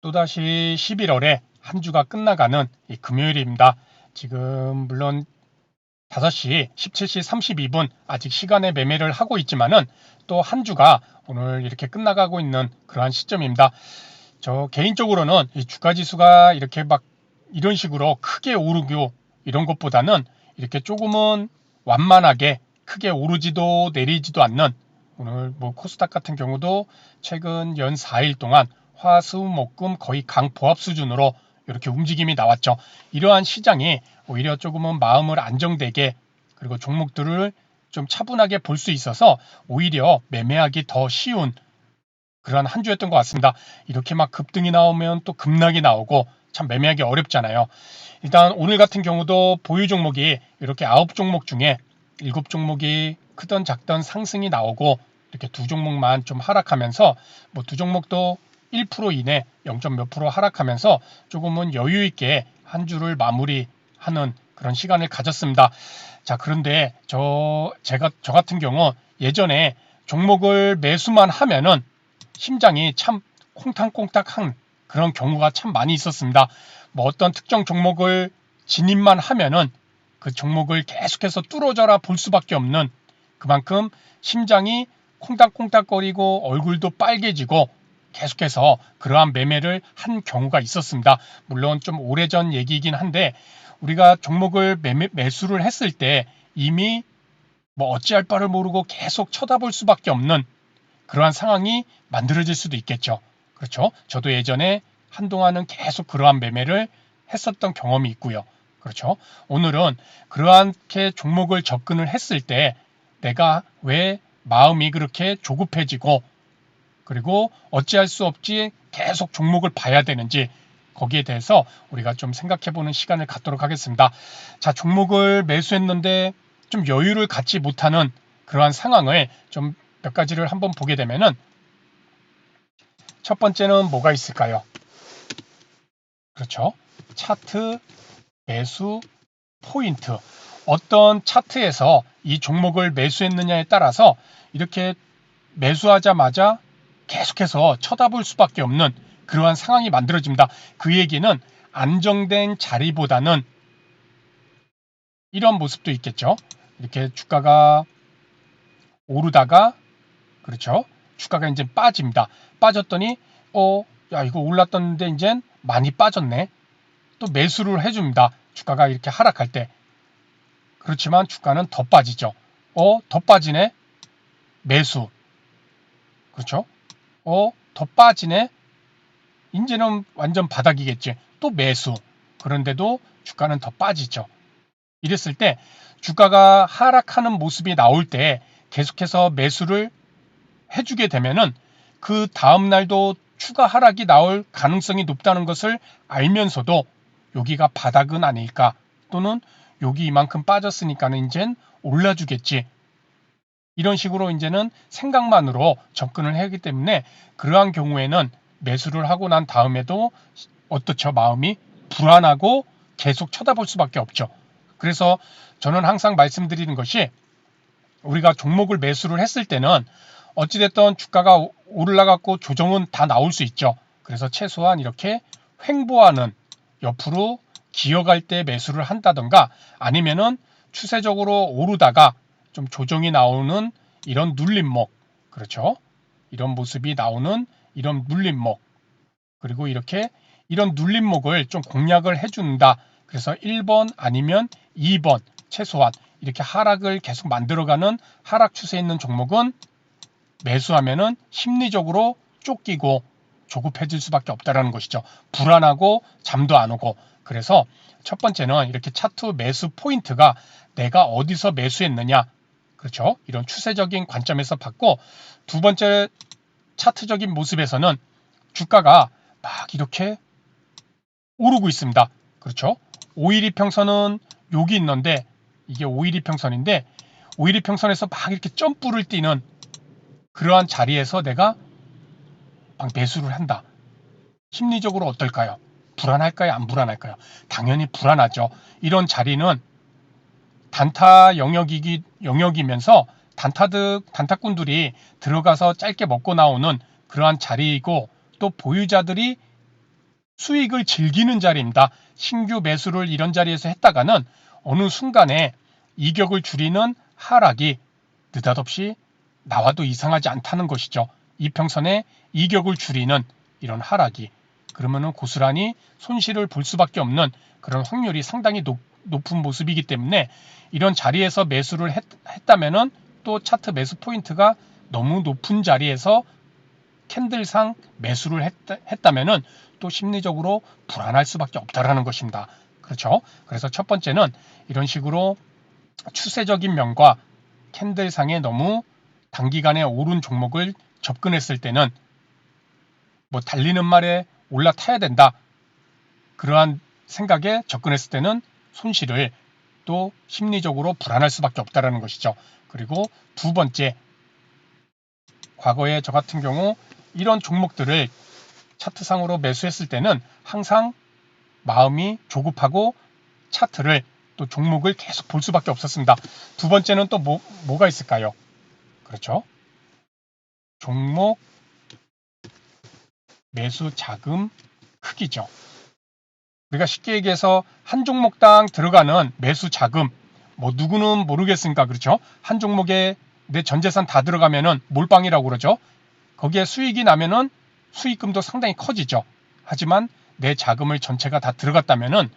또다시 11월에 한 주가 끝나가는 이 금요일입니다. 지금 물론 5시 17시 32분 아직 시간에 매매를 하고 있지만은 또 한 주가 오늘 이렇게 끝나가고 있는 그러한 시점입니다. 저 개인적으로는 이 주가 지수가 이렇게 막 이런 식으로 크게 오르고 이런 것보다는 이렇게 조금은 완만하게 크게 오르지도 내리지도 않는, 오늘 뭐 코스닥 같은 경우도 최근 연 4일 동안 화, 수, 목, 금 거의 강보합 수준으로 이렇게 움직임이 나왔죠. 이러한 시장이 오히려 조금은 마음을 안정되게, 그리고 종목들을 좀 차분하게 볼 수 있어서 오히려 매매하기 더 쉬운 그런 한 주였던 것 같습니다. 이렇게 막 급등이 나오면 또 급락이 나오고 참 매매하기 어렵잖아요. 일단 오늘 같은 경우도 보유 종목이 이렇게 9종목 중에 7종목이 크던 작던 상승이 나오고, 이렇게 두 종목만 좀 하락하면서 뭐 두 종목도 1% 이내 0. 몇 프로 하락하면서 조금은 여유 있게 한 주를 마무리하는 그런 시간을 가졌습니다. 자, 그런데 저 같은 경우 예전에 종목을 매수만 하면은 심장이 참 콩탕콩탕한 그런 경우가 참 많이 있었습니다. 뭐 어떤 특정 종목을 진입만 하면은 그 종목을 계속해서 뚫어져라 볼 수밖에 없는, 그만큼 심장이 콩닥콩닥거리고 얼굴도 빨개지고 계속해서 그러한 매매를 한 경우가 있었습니다. 물론 좀 오래전 얘기이긴 한데, 우리가 종목을 매수를 했을 때 이미 뭐 어찌할 바를 모르고 계속 쳐다볼 수밖에 없는 그러한 상황이 만들어질 수도 있겠죠. 그렇죠? 저도 예전에 한동안은 계속 그러한 매매를 했었던 경험이 있고요. 그렇죠? 오늘은 그러한게 종목을 접근을 했을 때 내가 왜 마음이 그렇게 조급해지고, 그리고 어찌할 수 없이 계속 종목을 봐야 되는지, 거기에 대해서 우리가 좀 생각해 보는 시간을 갖도록 하겠습니다. 자, 종목을 매수했는데 좀 여유를 갖지 못하는 그러한 상황을 좀 몇 가지를 한번 보게 되면은, 첫 번째는 뭐가 있을까요? 그렇죠. 차트, 매수, 포인트. 어떤 차트에서 이 종목을 매수했느냐에 따라서 이렇게 매수하자마자 계속해서 쳐다볼 수밖에 없는 그러한 상황이 만들어집니다. 그 얘기는 안정된 자리보다는 이런 모습도 있겠죠. 이렇게 주가가 오르다가, 그렇죠, 주가가 이제 빠집니다. 빠졌더니 야, 이거 올랐던데 이제 많이 빠졌네. 또 매수를 해줍니다. 주가가 이렇게 하락할 때. 그렇지만 주가는 더 빠지죠. 더 빠지네. 매수. 그렇죠? 더 빠지네. 이제는 완전 바닥이겠지. 또 매수. 그런데도 주가는 더 빠지죠. 이랬을 때 주가가 하락하는 모습이 나올 때 계속해서 매수를 해주게 되면은 그 다음 날도 추가 하락이 나올 가능성이 높다는 것을 알면서도 여기가 바닥은 아닐까, 또는 여기 이만큼 빠졌으니까는 이젠 올라주겠지, 이런 식으로 이제는 생각만으로 접근을 하기 때문에 그러한 경우에는 매수를 하고 난 다음에도 어떻죠? 마음이 불안하고 계속 쳐다볼 수밖에 없죠. 그래서 저는 항상 말씀드리는 것이, 우리가 종목을 매수를 했을 때는 어찌됐든 주가가 올라갔고 조정은 다 나올 수 있죠. 그래서 최소한 이렇게 횡보하는, 옆으로 기어갈 때 매수를 한다던가, 아니면은 추세적으로 오르다가 좀 조정이 나오는 이런 눌림목, 그렇죠? 이런 모습이 나오는 이런 눌림목, 그리고 이렇게 이런 눌림목을 좀 공략을 해준다. 그래서 1번 아니면 2번, 최소한 이렇게 하락을 계속 만들어가는 하락 추세에 있는 종목은 매수하면은 심리적으로 쫓기고 조급해질 수밖에 없다라는 것이죠. 불안하고 잠도 안 오고. 그래서 첫 번째는 이렇게 차트 매수 포인트가 내가 어디서 매수했느냐, 그렇죠? 이런 추세적인 관점에서 봤고, 두 번째 차트적인 모습에서는 주가가 막 이렇게 오르고 있습니다. 그렇죠? 5일 이평선은 여기 있는데, 이게 5일 이평선인데 5일 이평선에서 막 이렇게 점프를 뛰는 그러한 자리에서 내가 막 매수를 한다. 심리적으로 어떨까요? 불안할까요? 안 불안할까요? 당연히 불안하죠. 이런 자리는 단타 영역이면서 단타꾼들이 들어가서 짧게 먹고 나오는 그러한 자리이고, 또 보유자들이 수익을 즐기는 자리입니다. 신규 매수를 이런 자리에서 했다가는 어느 순간에 이격을 줄이는 하락이 느닷없이 나와도 이상하지 않다는 것이죠. 이평선에 이격을 줄이는 이런 하락이. 그러면은 고스란히 손실을 볼 수밖에 없는 그런 확률이 상당히 높은 모습이기 때문에 이런 자리에서 매수를 했다면은 또 차트 매수 포인트가 너무 높은 자리에서 캔들상 매수를 했다면은 또 심리적으로 불안할 수밖에 없다라는 것입니다. 그렇죠? 그래서 첫 번째는 이런 식으로 추세적인 면과 캔들상에 너무 단기간에 오른 종목을 접근했을 때는 뭐 달리는 말에 올라타야 된다. 그러한 생각에 접근했을 때는 손실을 또 심리적으로 불안할 수밖에 없다라는 것이죠. 그리고 두 번째, 과거에 저 같은 경우 이런 종목들을 차트상으로 매수했을 때는 항상 마음이 조급하고 차트를 또 종목을 계속 볼 수밖에 없었습니다. 두 번째는 또 뭐가 있을까요? 그렇죠. 종목 매수 자금 크기죠. 우리가 쉽게 얘기해서 한 종목당 들어가는 매수 자금, 뭐 누구는 모르겠으니까 그렇죠. 한 종목에 내 전 재산 다 들어가면은 몰빵이라고 그러죠. 거기에 수익이 나면은 수익금도 상당히 커지죠. 하지만 내 자금을 전체가 다 들어갔다면은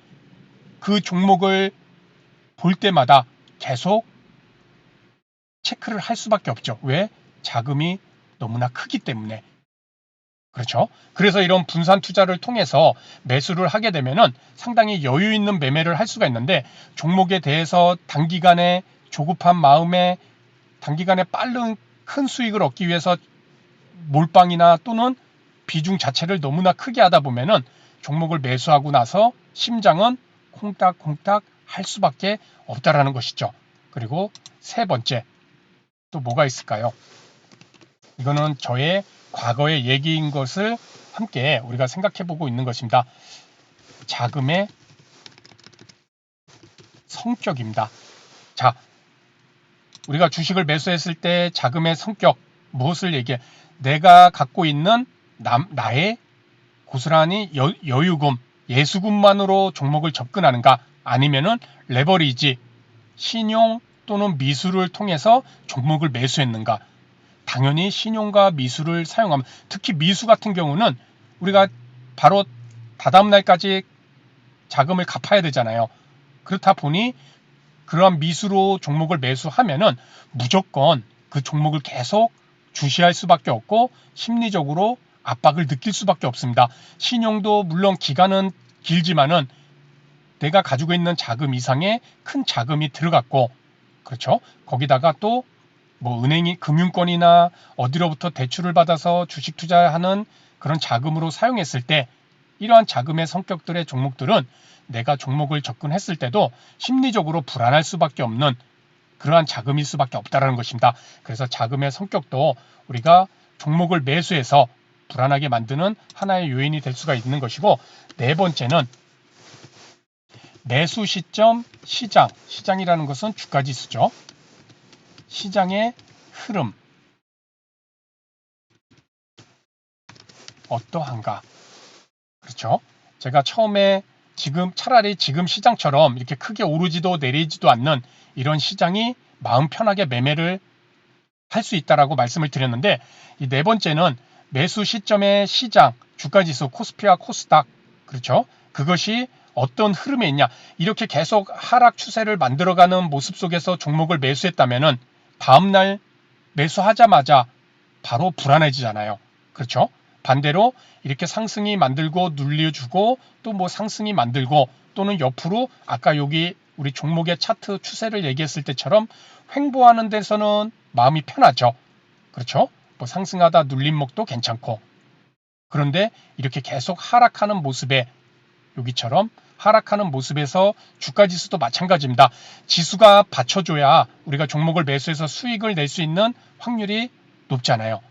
그 종목을 볼 때마다 계속 체크를 할 수밖에 없죠. 왜? 자금이 너무나 크기 때문에. 그렇죠. 그래서 이런 분산 투자를 통해서 매수를 하게 되면은 상당히 여유 있는 매매를 할 수가 있는데 종목에 대해서 단기간에 조급한 마음에 단기간에 빠른 큰 수익을 얻기 위해서 몰빵이나 또는 비중 자체를 너무나 크게 하다 보면은 종목을 매수하고 나서 심장은 콩닥콩닥 할 수밖에 없다라는 것이죠. 그리고 세 번째 또 뭐가 있을까요? 이거는 저의 과거의 얘기인 것을 함께 우리가 생각해 보고 있는 것입니다. 자금의 성격입니다. 자, 우리가 주식을 매수했을 때 자금의 성격, 무엇을 얘기해? 내가 갖고 있는 나의 고스란히 여유금, 예수금만으로 종목을 접근하는가? 아니면은 레버리지, 신용 또는 미수를 통해서 종목을 매수했는가? 당연히 신용과 미수를 사용하면, 특히 미수 같은 경우는 우리가 바로 다다음 날까지 자금을 갚아야 되잖아요. 그렇다 보니 그러한 미수로 종목을 매수하면은 무조건 그 종목을 계속 주시할 수밖에 없고 심리적으로 압박을 느낄 수밖에 없습니다. 신용도 물론 기간은 길지만은 내가 가지고 있는 자금 이상의 큰 자금이 들어갔고, 그렇죠? 거기다가 또 뭐 은행이 금융권이나 어디로부터 대출을 받아서 주식 투자하는 그런 자금으로 사용했을 때 이러한 자금의 성격들의 종목들은 내가 종목을 접근했을 때도 심리적으로 불안할 수밖에 없는 그러한 자금일 수밖에 없다는 것입니다. 그래서 자금의 성격도 우리가 종목을 매수해서 불안하게 만드는 하나의 요인이 될 수가 있는 것이고, 네 번째는 매수 시점 시장이라는 것은 주가지수죠. 시장의 흐름 어떠한가? 그렇죠? 제가 처음에 차라리 지금 시장처럼 이렇게 크게 오르지도 내리지도 않는 이런 시장이 마음 편하게 매매를 할 수 있다라고 말씀을 드렸는데, 이 네 번째는 매수 시점의 시장, 주가지수, 코스피와 코스닥, 그렇죠? 그것이 어떤 흐름에 있냐? 이렇게 계속 하락 추세를 만들어가는 모습 속에서 종목을 매수했다면은 다음날 매수하자마자 바로 불안해지잖아요. 그렇죠? 반대로 이렇게 상승이 만들고 눌려주고 또 뭐 상승이 만들고 또는 옆으로 아까 여기 우리 종목의 차트 추세를 얘기했을 때처럼 횡보하는 데서는 마음이 편하죠. 그렇죠? 뭐 상승하다 눌림목도 괜찮고. 그런데 이렇게 계속 하락하는 모습에 여기처럼 하락하는 모습에서 주가지수도 마찬가지입니다. 지수가 받쳐줘야 우리가 종목을 매수해서 수익을 낼 수 있는 확률이 높잖아요.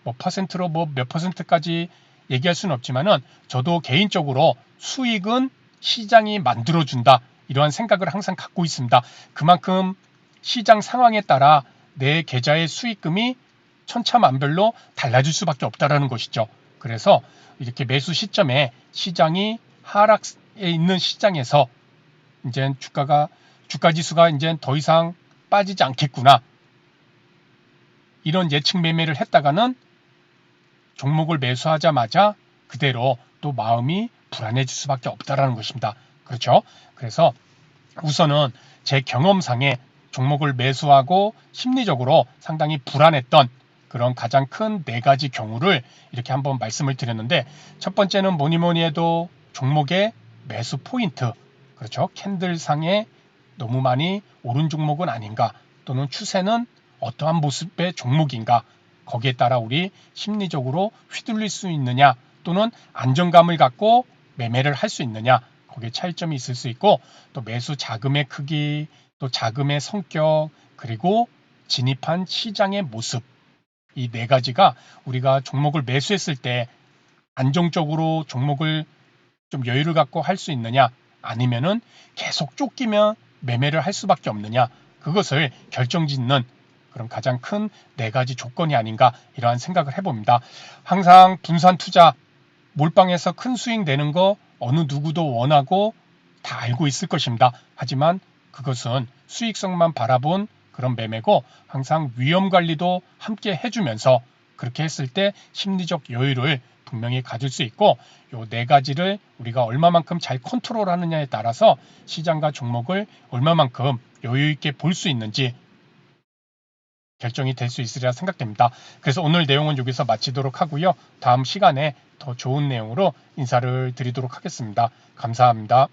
뭐 퍼센트로 뭐 몇 퍼센트까지 얘기할 수는 없지만은 저도 개인적으로 수익은 시장이 만들어준다. 이러한 생각을 항상 갖고 있습니다. 그만큼 시장 상황에 따라 내 계좌의 수익금이 천차만별로 달라질 수밖에 없다라는 것이죠. 그래서 이렇게 매수 시점에 시장이 하락에 있는 시장에서 이제 주가 지수가 이제 더 이상 빠지지 않겠구나. 이런 예측 매매를 했다가는 종목을 매수하자마자 그대로 또 마음이 불안해질 수밖에 없다라는 것입니다. 그렇죠? 그래서 우선은 제 경험상에 종목을 매수하고 심리적으로 상당히 불안했던 그런 가장 큰 4가지 경우를 이렇게 한번 말씀을 드렸는데, 첫 번째는 뭐니 해도 종목의 매수 포인트, 그렇죠? 캔들상에 너무 많이 오른 종목은 아닌가, 또는 추세는 어떠한 모습의 종목인가, 거기에 따라 우리 심리적으로 휘둘릴 수 있느냐, 또는 안정감을 갖고 매매를 할 수 있느냐, 거기에 차이점이 있을 수 있고, 또 매수 자금의 크기, 또 자금의 성격, 그리고 진입한 시장의 모습, 이 4가지가 우리가 종목을 매수했을 때 안정적으로 종목을 좀 여유를 갖고 할 수 있느냐, 아니면은 계속 쫓기면 매매를 할 수밖에 없느냐, 그것을 결정짓는 그런 가장 큰 4가지 조건이 아닌가, 이러한 생각을 해봅니다. 항상 분산 투자, 몰빵해서 큰 수익 내는 거 어느 누구도 원하고 다 알고 있을 것입니다. 하지만 그것은 수익성만 바라본 그런 매매고, 항상 위험 관리도 함께 해주면서 그렇게 했을 때 심리적 여유를 분명히 가질 수 있고, 요 4가지를 우리가 얼마만큼 잘 컨트롤하느냐에 따라서 시장과 종목을 얼마만큼 여유 있게 볼 수 있는지 결정이 될 수 있으리라 생각됩니다. 그래서 오늘 내용은 여기서 마치도록 하고요. 다음 시간에 더 좋은 내용으로 인사를 드리도록 하겠습니다. 감사합니다.